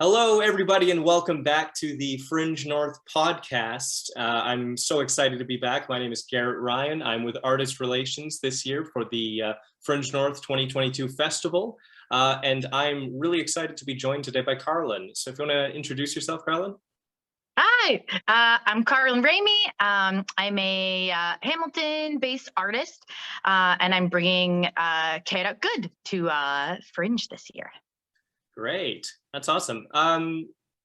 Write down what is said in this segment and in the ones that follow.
Hello, everybody, and welcome back to the Fringe North podcast. I'm so excited to be back. My name is Garrett Ryan. I'm with Artist Relations this year for the Fringe North 2022 Festival, and I'm really excited to be joined today by Carlyn. So if you want to introduce yourself, Carlyn. Hi, I'm Carlyn Rhamey. I'm a Hamilton-based artist, and I'm bringing Chaotic Good to Fringe this year. Great, that's awesome.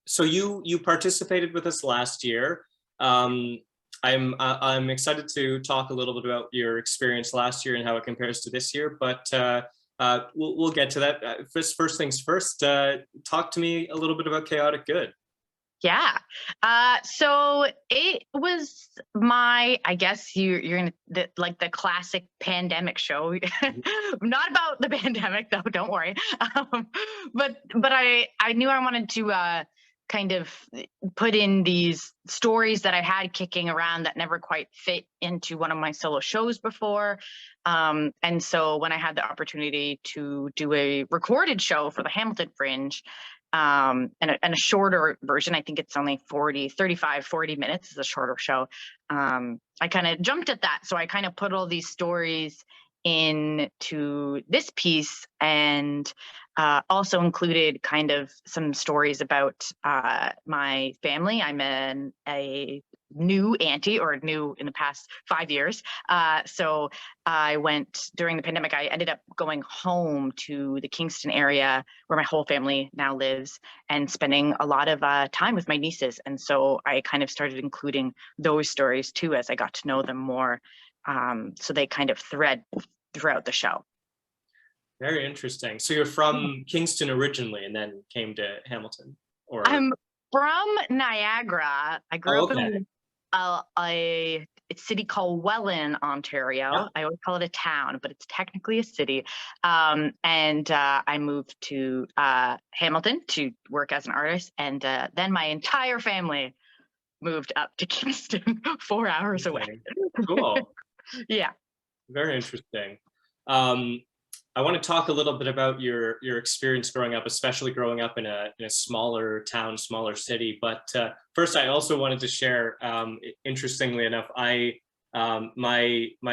So you participated with us last year. I'm excited to talk a little bit about your experience last year and how it compares to this year, but we'll get to that. First things first, talk to me a little bit about Chaotic Good. Yeah. So it was I guess you're in the classic pandemic show. Not about the pandemic though, don't worry. But I knew I wanted to kind of put in these stories that I had kicking around that never quite fit into one of my solo shows before. And so when I had the opportunity to do a recorded show for the Hamilton Fringe, and a shorter version, I think it's only 40 minutes is a shorter show. I kind of jumped at that. So I kind of put all these stories into this piece and also included kind of some stories about my family. I'm a new auntie, or new in the past 5 years. So I went during the pandemic, I ended up going home to the Kingston area where my whole family now lives and spending a lot of time with my nieces. And so I kind of started including those stories too, as I got to know them more. So they kind of thread throughout the show. Very interesting. So you're from Kingston originally and then came to Hamilton? Or I'm from Niagara. I grew up in a city called Welland, Ontario. Yep. I always call it a town, but it's technically a city. And I moved to Hamilton to work as an artist. And then my entire family moved up to Kingston 4 hours away. Cool. Yeah. Very interesting. I want to talk a little bit about your experience growing up, especially growing up in a smaller town, smaller city. But first, I also wanted to share, interestingly enough, my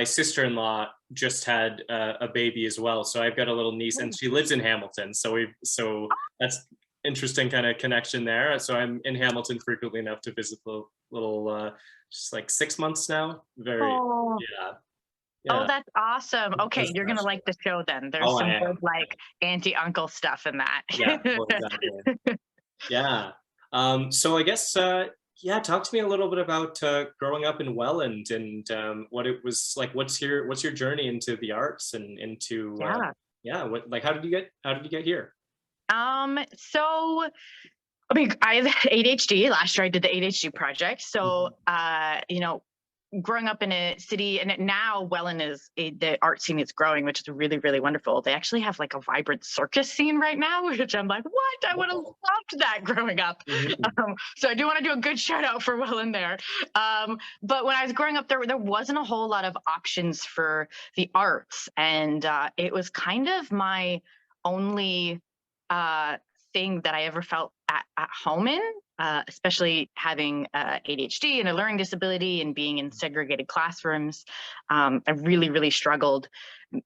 sister-in-law just had a baby as well. So I've got a little niece, and she lives in Hamilton. So that's interesting kind of connection there. So I'm in Hamilton frequently enough to visit the little just like 6 months now. Yeah. Oh, that's awesome. Okay, you're going to like the show then. There's some good like auntie uncle stuff in that. Yeah, exactly. Yeah. So I guess, talk to me a little bit about growing up in Welland and what it was like. What's your journey into the arts and into how did you get here? So I mean, I have ADHD. Last year I did the ADHD Project. So, growing up in a city, and now Welland the art scene is growing, which is really, really wonderful. They actually have like a vibrant circus scene right now, which I'm like, what? I would have loved that growing up. So I do want to do a good shout out for Welland there. But when I was growing up, there wasn't a whole lot of options for the arts. And it was kind of my only thing that I ever felt at home in. Especially having ADHD and a learning disability and being in segregated classrooms. I really, really struggled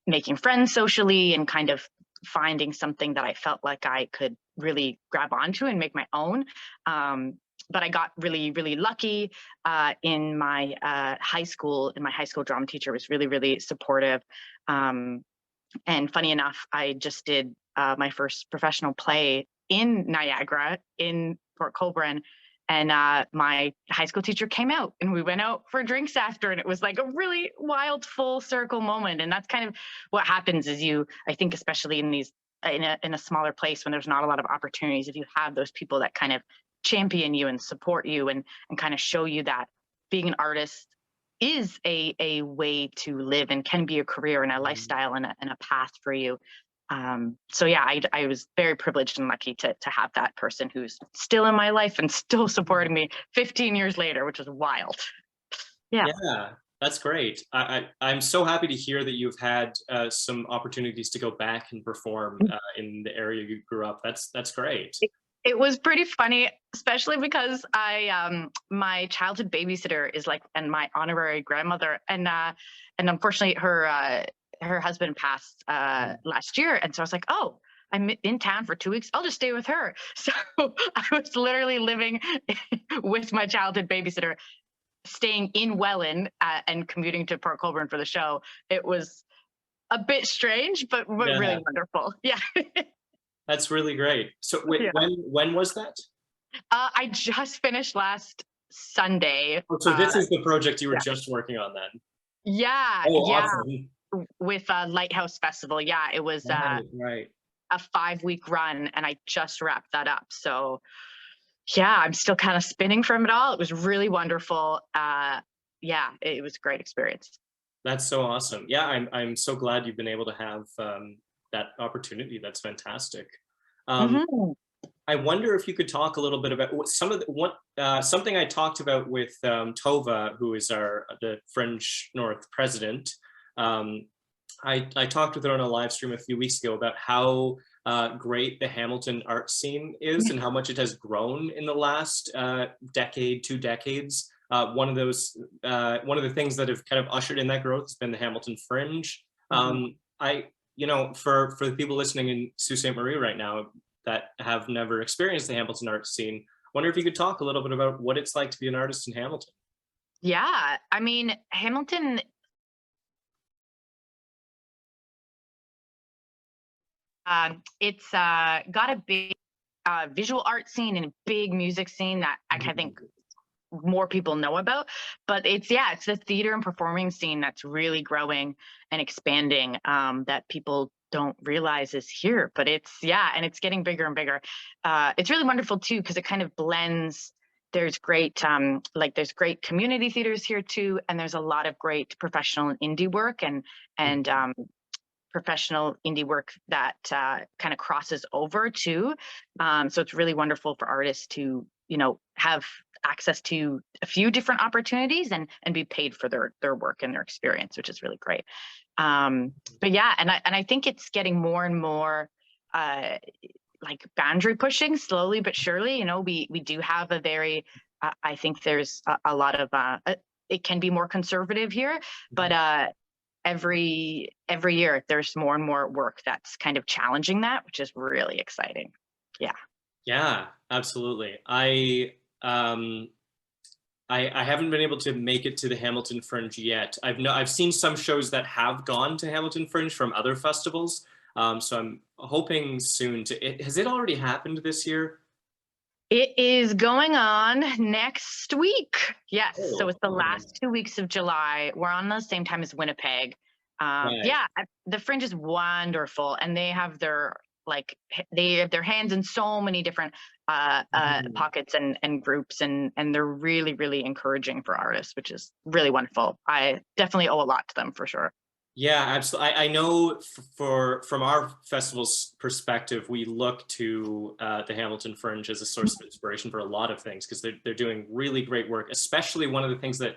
making friends socially and kind of finding something that I felt like I could really grab onto and make my own. But I got really, really lucky in my high school. And my high school drama teacher was really, really supportive. And funny enough, I just did my first professional play in Niagara, in Port Colborne, and my high school teacher came out and we went out for drinks after, and it was like a really wild full circle moment. And that's kind of what happens is I think especially in a smaller place when there's not a lot of opportunities, if you have those people that kind of champion you and support you and kind of show you that being an artist is a way to live and can be a career and a lifestyle and a path for you. So yeah, I was very privileged and lucky to have that person who's still in my life and still supporting me 15 years later, which is wild. Yeah, that's great. I'm so happy to hear that you've had some opportunities to go back and perform in the area you grew up. That's great. It was pretty funny, especially because my childhood babysitter is like, and my honorary grandmother, and unfortunately her husband passed last year, and so I was like, oh, I'm in town for 2 weeks. I'll just stay with her. So I was literally living with my childhood babysitter, staying in Welland and commuting to Port Colborne for the show. It was a bit strange, but really wonderful. Yeah. That's really great. So wait, Yeah. when was that? I just finished last Sunday. Oh, so this is the project you were yeah. just working on then? Yeah. Oh, Yeah. awesome. With Lighthouse Festival. Yeah. It was Right. a 5-week run, and I just wrapped that up. So yeah, I'm still kind of spinning from it all. It was really wonderful. Yeah, it was a great experience. That's so awesome. Yeah, I'm so glad you've been able to have that opportunity. That's fantastic. Mhm. I wonder if you could talk a little bit about something I talked about with Tova, who is the Fringe North president. I talked with her on a live stream a few weeks ago about how great the Hamilton art scene is and how much it has grown in the last decade, 2 decades. One of the things that have kind of ushered in that growth has been the Hamilton Fringe. For the people listening in Sault Ste. Marie right now that have never experienced the Hamilton art scene, wonder if you could talk a little bit about what it's like to be an artist in Hamilton. Yeah, I mean, Hamilton, it's got a big visual art scene and a big music scene that I think more people know about, but it's the theater and performing scene that's really growing and expanding, that people don't realize is here, but and it's getting bigger and bigger. It's really wonderful too, because it kind of blends. There's great there's great community theaters here too, and there's a lot of great professional and indie work, and professional indie work that kind of crosses over too. So it's really wonderful for artists to have access to a few different opportunities and be paid for their work and their experience, which is really great. But yeah, and I think it's getting more and more like boundary pushing, slowly but surely. We do have a very I think there's a lot of it can be more conservative here, but every year there's more and more work that's kind of challenging that, which is really exciting. Yeah, absolutely. I haven't been able to make it to the Hamilton Fringe yet. I've seen some shows that have gone to Hamilton Fringe from other festivals. So I'm hoping soon has it already happened this year? It is going on next week. Yes. Oh, so it's the last 2 weeks of July. We're on the same time as Winnipeg. right. Yeah, the Fringe is wonderful, and they have their hands in so many different pockets and groups, and they're really, really encouraging for artists, which is really wonderful. I definitely owe a lot to them for sure. Yeah, absolutely. I know from our festival's perspective, we look to the Hamilton Fringe as a source of inspiration for a lot of things, because they're doing really great work. Especially one of the things that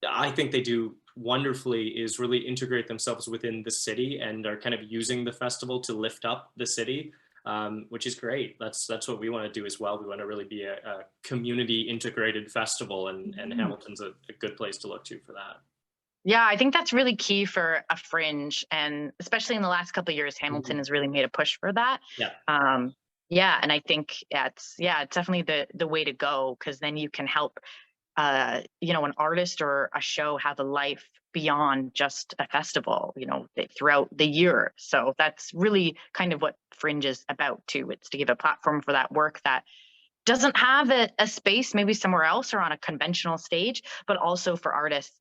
I think they do wonderfully is really integrate themselves within the city and are kind of using the festival to lift up the city, which is great. That's what we want to do as well. We want to really be a community integrated festival, and Hamilton's a good place to look to for that. Yeah, I think that's really key for a Fringe, and especially in the last couple of years, Hamilton has really made a push for that. Yeah, and I think it's definitely the way to go, because then you can help an artist or a show have a life beyond just a festival, throughout the year. So that's really kind of what Fringe is about too. It's to give a platform for that work that doesn't have a space maybe somewhere else or on a conventional stage, but also for artists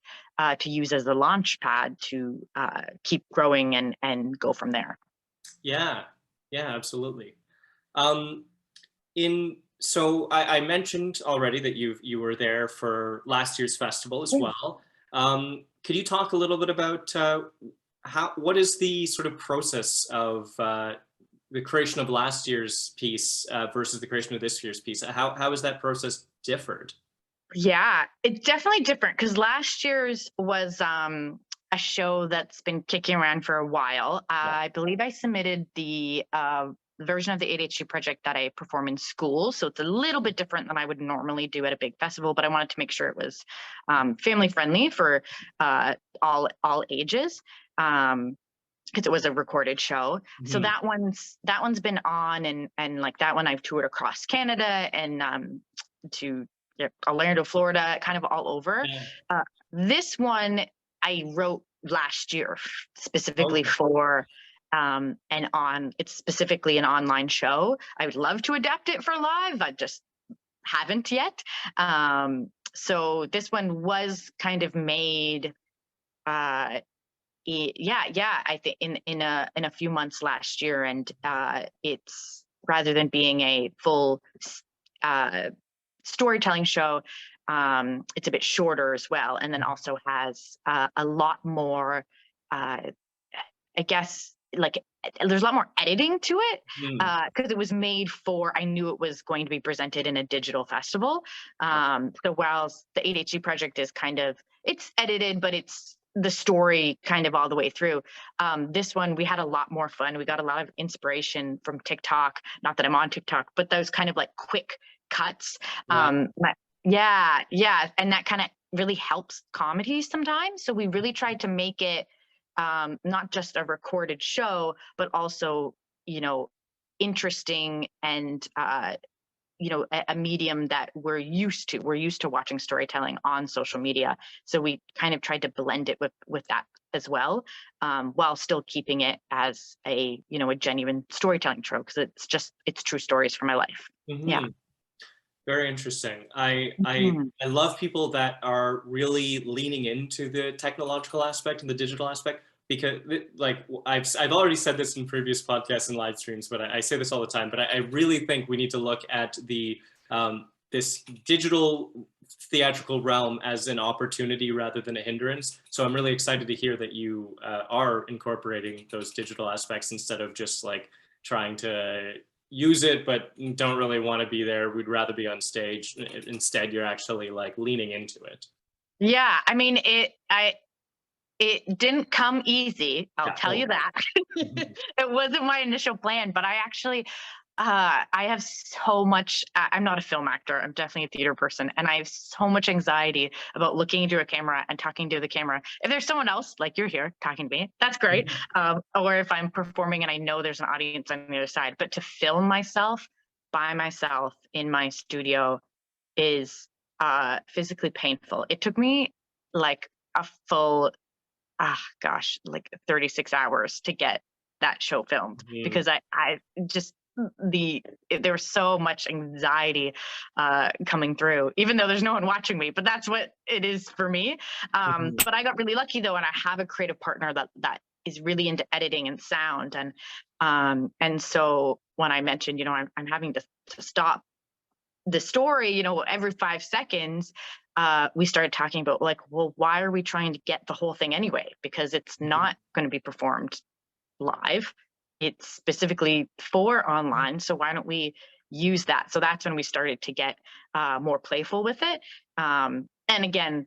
to use as a launch pad to keep growing and go from there. Yeah, absolutely. So I mentioned already that you were there for last year's festival as well. Could you talk a little bit about what is the sort of process of the creation of last year's piece versus the creation of this year's piece? How has that process differed? Yeah, it's definitely different, because last year's was a show that's been kicking around for a while. I believe I submitted the version of the ADHD Project that I perform in school. So it's a little bit different than I would normally do at a big festival, but I wanted to make sure it was family friendly for all ages. Because it was a recorded show. So that one's been on, and like that one I've toured across Canada and to Orlando, Florida, kind of all over. This one I wrote last year specifically for it's specifically an online show. I would love to adapt it for live. I just haven't yet. So this one was kind of made I think in a few months last year, and it's, rather than being a full storytelling show, it's a bit shorter as well, and then also has a lot more I guess, like, there's a lot more editing to it because it was made for, I knew it was going to be presented in a digital festival. So whilst the ADHD Project is kind of, it's edited, but it's the story kind of all the way through. This one, we had a lot more fun. We got a lot of inspiration from TikTok. Not that I'm on TikTok, but those kind of like quick cuts. And that kind of really helps comedy sometimes. So we really tried to make it not just a recorded show, but also, interesting and, a medium that we're used to. We're used to watching storytelling on social media. So we kind of tried to blend it with that as well, while still keeping it as a genuine storytelling trope, because it's true stories from my life. Yeah. Very interesting. I love people that are really leaning into the technological aspect and the digital aspect, because like I've already said this in previous podcasts and live streams, but I say this all the time, but I really think we need to look at the this digital theatrical realm as an opportunity rather than a hindrance. So I'm really excited to hear that you are incorporating those digital aspects instead of just like trying to use it but don't really want to be there. We'd rather be on stage. Instead, you're actually like leaning into it. Yeah, I mean, it didn't come easy, I'll tell you that. It wasn't my initial plan, but I actually I have so much, I'm not a film actor, I'm definitely a theater person, and I have so much anxiety about looking into a camera and talking to the camera. If there's someone else, like you're here talking to me, that's great. Or if I'm performing and I know there's an audience on the other side, but to film myself by myself in my studio is physically painful. It took me like a full, like 36 hours to get that show filmed, because I just, there was so much anxiety coming through, even though there's no one watching me, but that's what it is for me. But I got really lucky though, and I have a creative partner that is really into editing and sound. And so when I mentioned, I'm having to stop the story, every 5 seconds, we started talking about like, well, why are we trying to get the whole thing anyway? Because it's not going to be performed live. It's specifically for online. So why don't we use that? So that's when we started to get more playful with it. And again,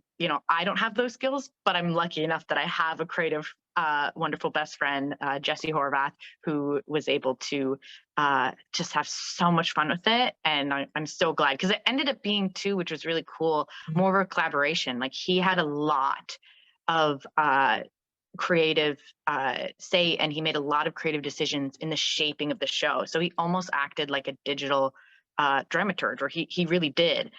I don't have those skills, but I'm lucky enough that I have a creative, wonderful best friend, Jesse Horvath, who was able to just have so much fun with it. And I'm so glad, because it ended up being too, which was really cool, more of a collaboration. Like he had a lot of creative say, and he made a lot of creative decisions in the shaping of the show. So he almost acted like a digital dramaturg, or he really did,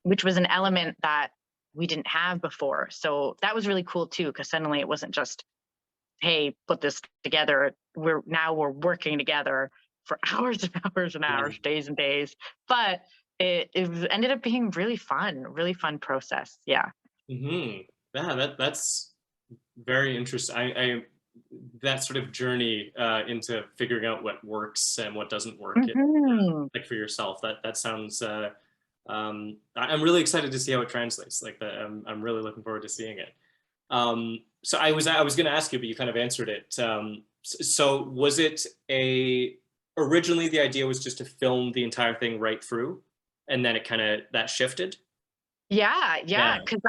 which was an element that we didn't have before. So that was really cool too, because suddenly it wasn't just, hey, put this together. We're working together for hours and hours and hours, days and days. But it ended up being really fun process. Yeah. Yeah, that's very interesting. I that sort of journey into figuring out what works and what doesn't work, like for yourself. That sounds. I'm really excited to see how it translates. Like I'm really looking forward to seeing it. So I was going to ask you, but you kind of answered it. So was it originally the idea was just to film the entire thing right through, and then it kind of that shifted? Yeah, because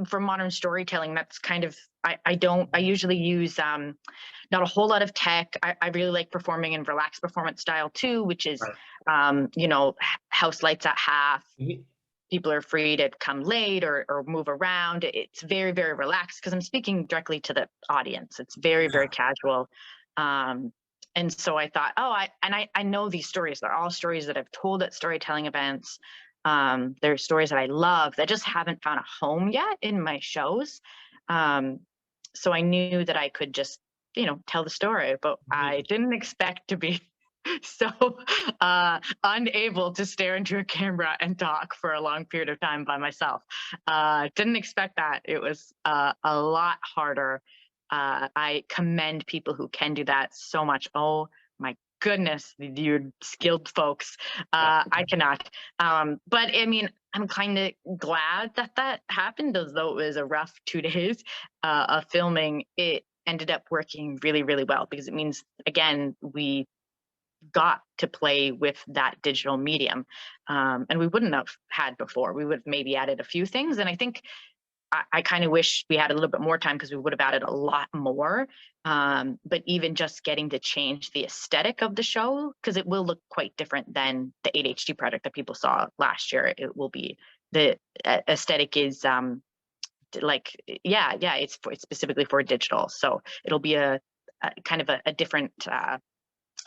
for modern storytelling, that's kind of, I usually use not a whole lot of tech. I really like performing in relaxed performance style too, which is, house lights at half. Mhm. People are free to come late or move around. It's very, very relaxed because I'm speaking directly to the audience. It's very, very casual. And so I thought, I know these stories. They're all stories that I've told at storytelling events. They're stories that I love that just haven't found a home yet in my shows. So I knew that I could just, tell the story, but I didn't expect to be so unable to stare into a camera and talk for a long period of time by myself. Didn't expect that. It was a lot harder. I commend people who can do that so much. Oh my goodness, you skilled folks. I cannot. But I mean, I'm kind of glad that that happened, although it was a rough 2 days of filming. It ended up working really, really well because it means, again, we got to play with that digital medium, and we wouldn't have had before. We would have maybe added a few things, and I think I kind of wish we had a little bit more time because we would have added a lot more. But even just getting to change the aesthetic of the show, because it will look quite different than the ADHD project that people saw last year. It will be, the aesthetic is it's specifically for digital, so it'll be a kind of a different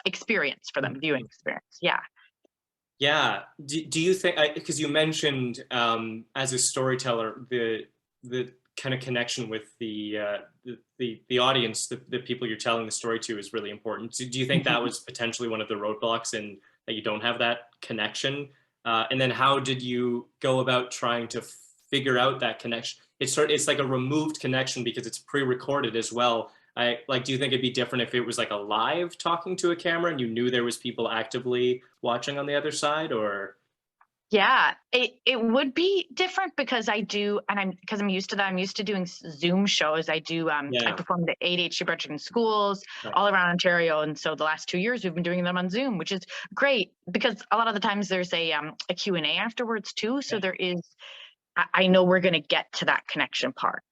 experience for them, viewing experience. Yeah. Do you think, because you mentioned as a storyteller, the kind of connection with the audience, the people you're telling the story to is really important. Do you think that was potentially one of the roadblocks in that you don't have that connection? And then how did you go about trying to figure out that connection? It's like a removed connection because it's pre-recorded as well. Do you think it'd be different if it was like a live talking to a camera and you knew there was people actively watching on the other side, or? Yeah, it would be different because I'm used to that. I'm used to doing Zoom shows. I perform the ADHD Project in schools all around Ontario, and so the last 2 years we've been doing them on Zoom, which is great because a lot of the times there's a Q&A afterwards too. So there is, I know we're going to get to that connection part.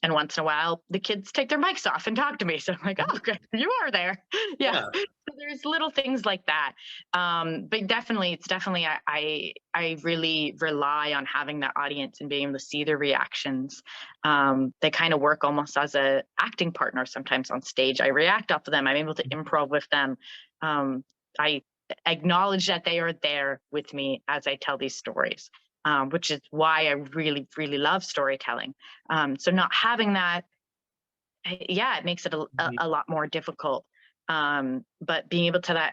And once in a while, the kids take their mics off and talk to me. So I'm like, oh, okay, you are there. Yeah. So there's little things like that. But it's definitely, I really rely on having that audience and being able to see their reactions. They kind of work almost as a acting partner sometimes on stage. I react off of them. I'm able to improv with them. I acknowledge that they are there with me as I tell these stories. Which is why I really, really love storytelling. So not having that, it makes it a lot more difficult. But being able to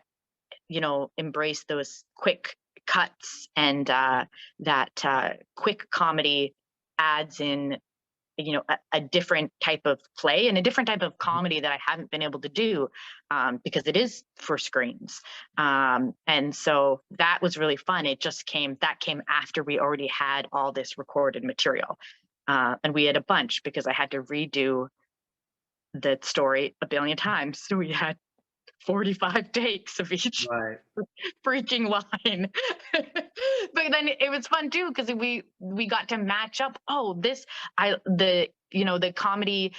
embrace those quick cuts and that quick comedy adds in, a different type of play and a different type of comedy that I haven't been able to do because it is for screens. And so that was really fun. That came after we already had all this recorded material. And we had a bunch because I had to redo the story a billion times. So we had 45 takes of each freaking line. But then it was fun too because we got to match up. The comedy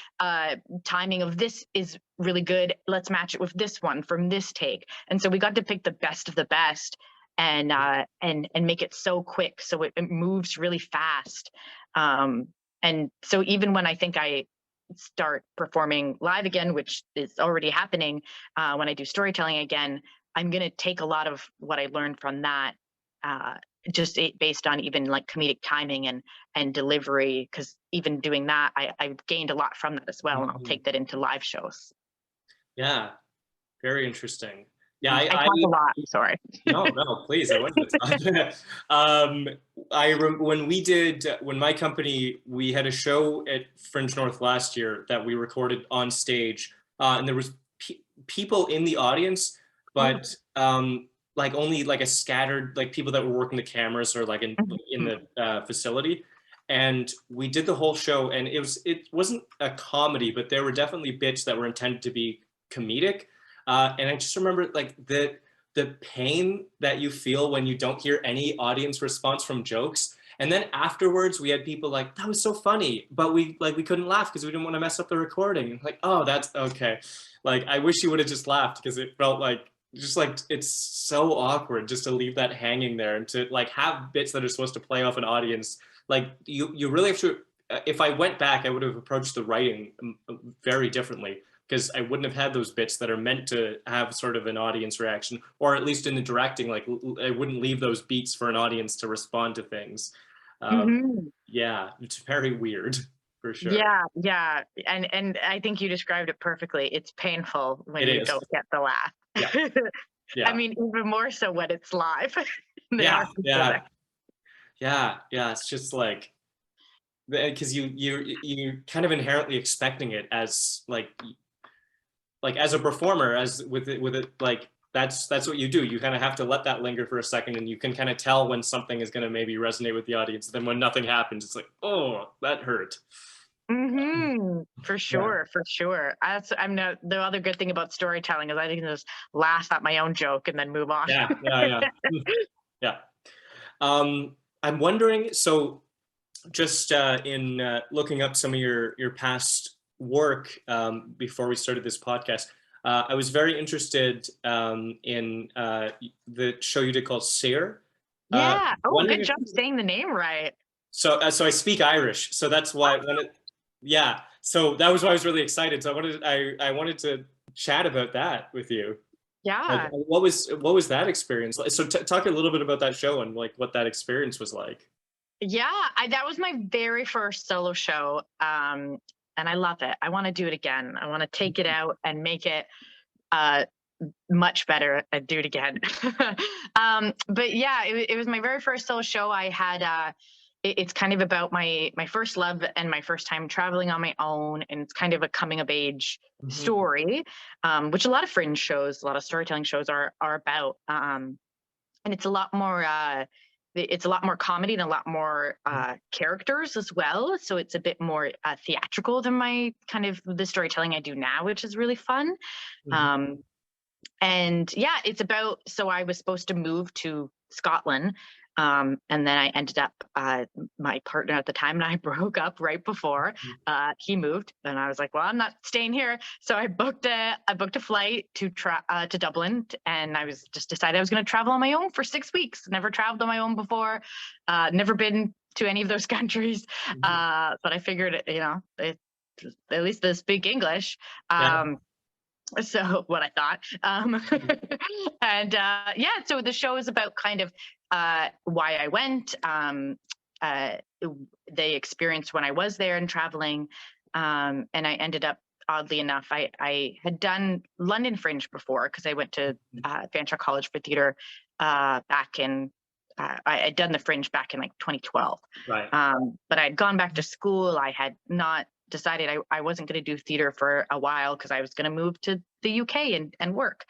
timing of this is really good. Let's match it with this one from this take. And so we got to pick the best of the best and make it so quick so it moves really fast. And so even when I think I start performing live again, which is already happening, when I do storytelling again, I'm going to take a lot of what I learned from that, based on even like comedic timing and delivery, because even doing that, I've gained a lot from that as well, and I'll take that into live shows. Yeah, very interesting. Yeah, I talk a lot. Sorry. No, please. I wasn't. When my company, we had a show at Fringe North last year that we recorded on stage, and there was people in the audience, but only like a scattered, like people that were working the cameras or like in the facility. And we did the whole show, and it wasn't a comedy, but there were definitely bits that were intended to be comedic. And I just remember like the pain that you feel when you don't hear any audience response from jokes. And then afterwards, we had people like, that was so funny, but we couldn't laugh because we didn't want to mess up the recording. Like, oh, that's okay. Like, I wish you would have just laughed, because it felt like, just like, it's so awkward just to leave that hanging there, and to like have bits that are supposed to play off an audience. Like, you really have to, if I went back, I would have approached the writing very differently, because I wouldn't have had those bits that are meant to have sort of an audience reaction, or at least in the directing, like I wouldn't leave those beats for an audience to respond to things. Yeah, it's very weird, for sure. Yeah. And I think you described it perfectly. It's painful when you don't get the laugh. Yeah. I mean, even more so when it's live. Yeah. It's just like, because you kind of inherently expecting it as like as a performer, as with it, like that's what you do. You kind of have to let that linger for a second, and you can kind of tell when something is going to maybe resonate with the audience. Then when nothing happens, it's like, oh, that hurt. For sure. I'm not, the other good thing about storytelling is I can just laugh at my own joke and then move on. Yeah. I'm wondering, so just in looking up some of your past work before we started this podcast, I was very interested in the show you did called Sear. Good job saying the name right. So I speak Irish, so that's why so that was why I was really excited. So I wanted to chat about that with you. Yeah. Like, what was that experience like? So talk a little bit about that show and like what that experience was like. Yeah, that was my very first solo show, and I love it. I want to do it again. I want to take it out and make it much better and do it again. But yeah, it was my very first solo show. I had it's kind of about my first love and my first time traveling on my own, and it's kind of a coming of age story, which a lot of Fringe shows, a lot of storytelling shows are about, and it's a lot more comedy and a lot more characters as well. So it's a bit more theatrical than my kind of the storytelling I do now, which is really fun. And yeah, it's about, so I was supposed to move to Scotland. And then I ended up, my partner at the time and I broke up right before he moved, and I was like, well, I'm not staying here. So I booked a flight to Dublin, and I was just decided I was going to travel on my own for 6 weeks. Never traveled on my own before, never been to any of those countries. But I figured, at least they speak English. So what I thought, and so the show is about kind of why I went, the experience when I was there and traveling, and I ended up, oddly enough, I had done London Fringe before, because I went to Fanshawe College for theatre back in, I had done the Fringe back in like 2012. Right. But I had gone back to school. I had not decided I wasn't going to do theater for a while, because I was going to move to the UK and work.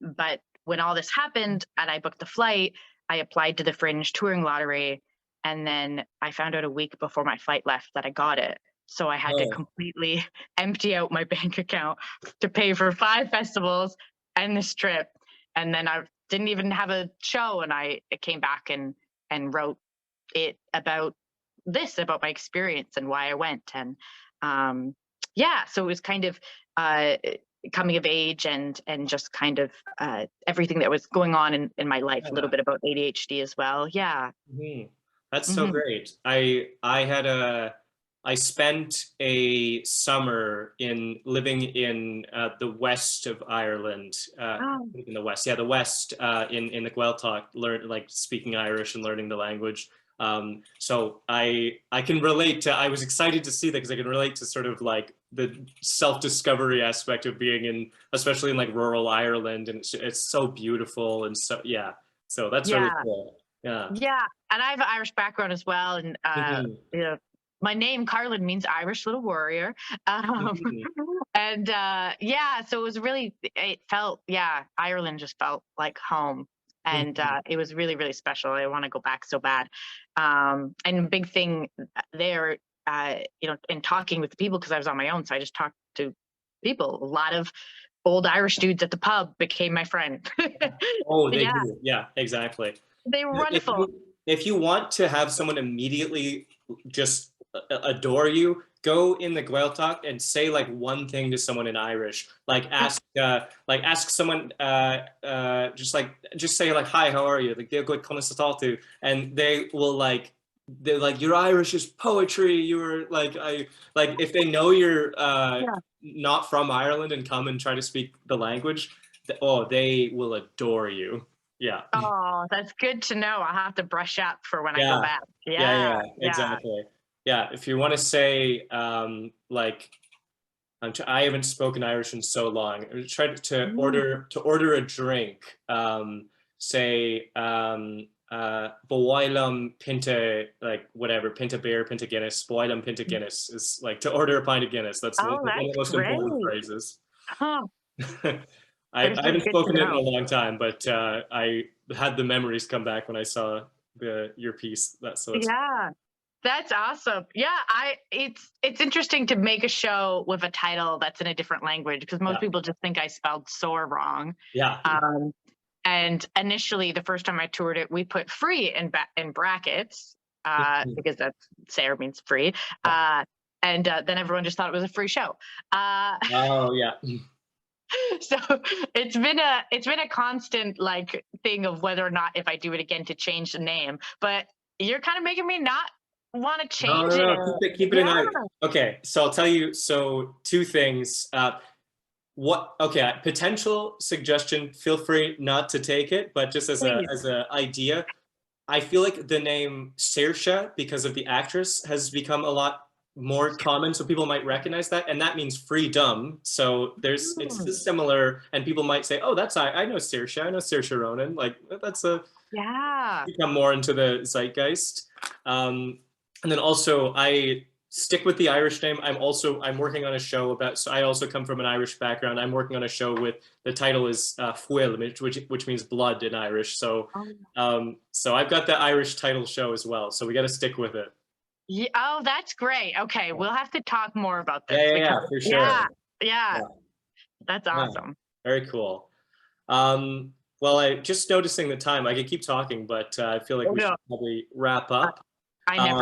But when all this happened and I booked the flight, I applied to the Fringe touring lottery, and then I found out a week before my flight left that I got it. So I had to completely empty out my bank account to pay for 5 festivals and this trip. And then I didn't even have a show, and I came back and wrote it about my experience and why I went. And so it was kind of coming of age and just kind of everything that was going on in my life, a little bit about ADHD as well. That's so great. I spent a summer living in the west of Ireland, in the west, the west, in the Gaeltacht, speaking Irish and learning the language. So I can relate to, I was excited to see that, because I can relate to sort of like the self-discovery aspect of being especially in like rural Ireland, and it's so beautiful, and so that's really cool. And I have an Irish background as well, and my name Carlyn means Irish little warrior, and so it was really, it felt, Ireland just felt like home. And it was really, really special. I want to go back so bad. And a big thing there, in talking with people, because I was on my own, so I just talked to people. A lot of old Irish dudes at the pub became my friend. They do. Yeah, exactly. They were wonderful. if you want to have someone immediately just adore you, go in the Gaeltacht and say like one thing to someone in Irish. Like ask someone just say like, hi, how are you? Like they'll go to, and they will like, they're like, your Irish is poetry. You're like, if they know you're not from Ireland and come and try to speak the language, they will adore you. Yeah. Oh, that's good to know. I'll have to brush up for when I go back. Yeah. Exactly. Yeah. If you want to say, like, I haven't spoken Irish in so long. I tried to order a drink. Say, Boilam Pinta, like whatever, Pinta beer, Pinta Guinness, Boilam Pinta Guinness is like to order a pint of Guinness. That's one of the most important phrases. Huh. I haven't spoken it in a long time, but I had the memories come back when I saw your piece. That's awesome. Yeah, it's interesting to make a show with a title that's in a different language, because most people just think I spelled sore wrong. Yeah. And initially, the first time I toured it, we put free in brackets because that's Sarah means free. And then everyone just thought it was a free show. Oh yeah. So it's been a constant like thing of whether or not if I do it again to change the name. But you're kind of making me not want to change it. No, keep it in Irish. Okay, so I'll tell you. So two things. Potential suggestion. Feel free not to take it, but just as a idea, I feel like the name Saoirse, because of the actress, has become a lot more common, so people might recognize that, and that means freedom. So it's similar, and people might say, "Oh, I know Saoirse. I know Saoirse Ronan." Like that's become more into the zeitgeist. And then also I stick with the Irish name. I'm working on a show about. So I also come from an Irish background. I'm working on a show with the title is Fuil, which means blood in Irish. So so I've got the Irish title show as well. So we got to stick with it. Yeah, oh, that's great. Okay, we'll have to talk more about this. Yeah, for sure. Yeah. That's awesome. Very cool. Well, I just noticing the time. I could keep talking, but I feel like we should probably wrap up. I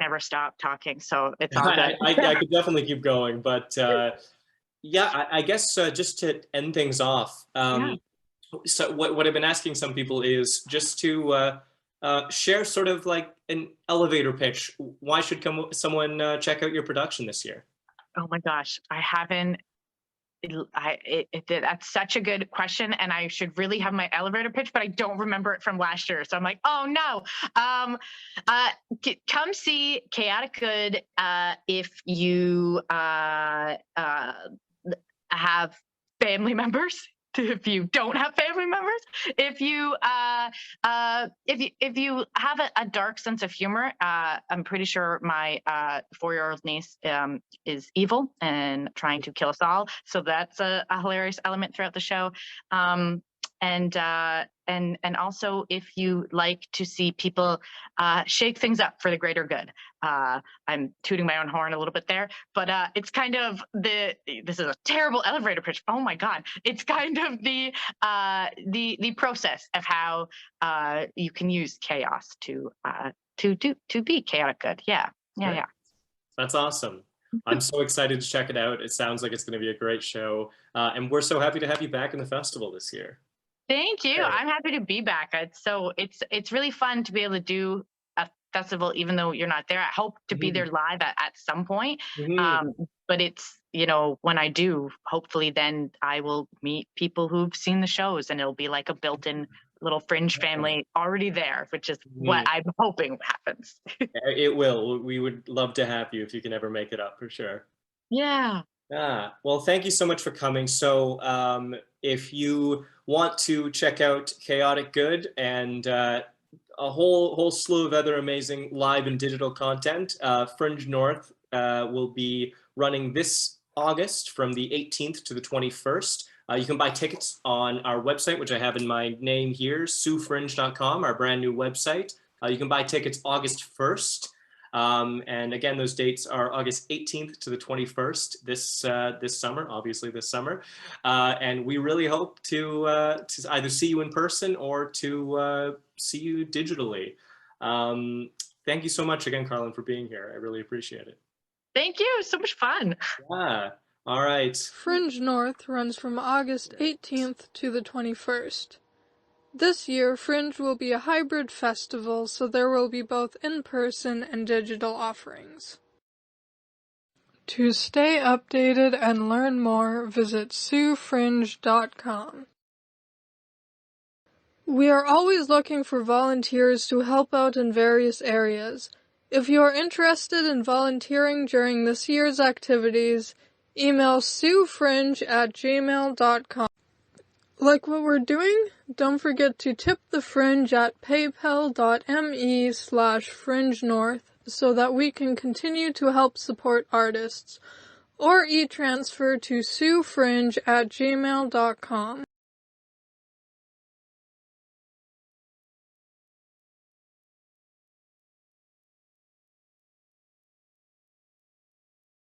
never stop talking, so it's all good. I could definitely keep going, but I guess just to end things off. So what I've been asking some people is just to share sort of like an elevator pitch. Why should someone check out your production this year? Oh my gosh, I haven't. That's such a good question, and I should really have my elevator pitch, but I don't remember it from last year. So I'm like, oh no. Come see Chaotic Good if you have family members. If you don't have family members, if you have a dark sense of humor, I'm pretty sure my 4-year-old niece is evil and trying to kill us all. So that's a hilarious element throughout the show. And also if you like to see people shake things up for the greater good. I'm tooting my own horn a little bit there, but it's kind of this is a terrible elevator pitch. Oh my God. It's kind of the process of how you can use chaos to be chaotic good. Yeah. That's awesome. I'm so excited to check it out. It sounds like it's going to be a great show. And we're so happy to have you back in the festival this year. Thank you. I'm happy to be back. It's really fun to be able to do a festival, even though you're not there. I hope to be there live at some point. But it's, when I do, hopefully then I will meet people who've seen the shows, and it'll be like a built-in little Fringe family already there, which is what I'm hoping happens. It will. We would love to have you if you can ever make it up, for sure. Yeah. Well, thank you so much for coming. So if you want to check out Chaotic Good and a whole slew of other amazing live and digital content, Fringe North will be running this August from the 18th to the 21st. You can buy tickets on our website, which I have in my name here, SueFringe.com, our brand new website. You can buy tickets August 1st. And again, those dates are August 18th to the 21st this summer, obviously this summer. And we really hope to either see you in person or to see you digitally. Thank you so much again, Carlyn, for being here. I really appreciate it. Thank you. So much fun. Yeah. All right. Fringe North runs from August 18th to the 21st. This year, Fringe will be a hybrid festival, so there will be both in-person and digital offerings. To stay updated and learn more, visit SueFringe.com. We are always looking for volunteers to help out in various areas. If you are interested in volunteering during this year's activities, email SueFringe@gmail.com. Like what we're doing? Don't forget to tip the Fringe at paypal.me/FringeNorth so that we can continue to help support artists, or e-transfer to SueFringe@gmail.com.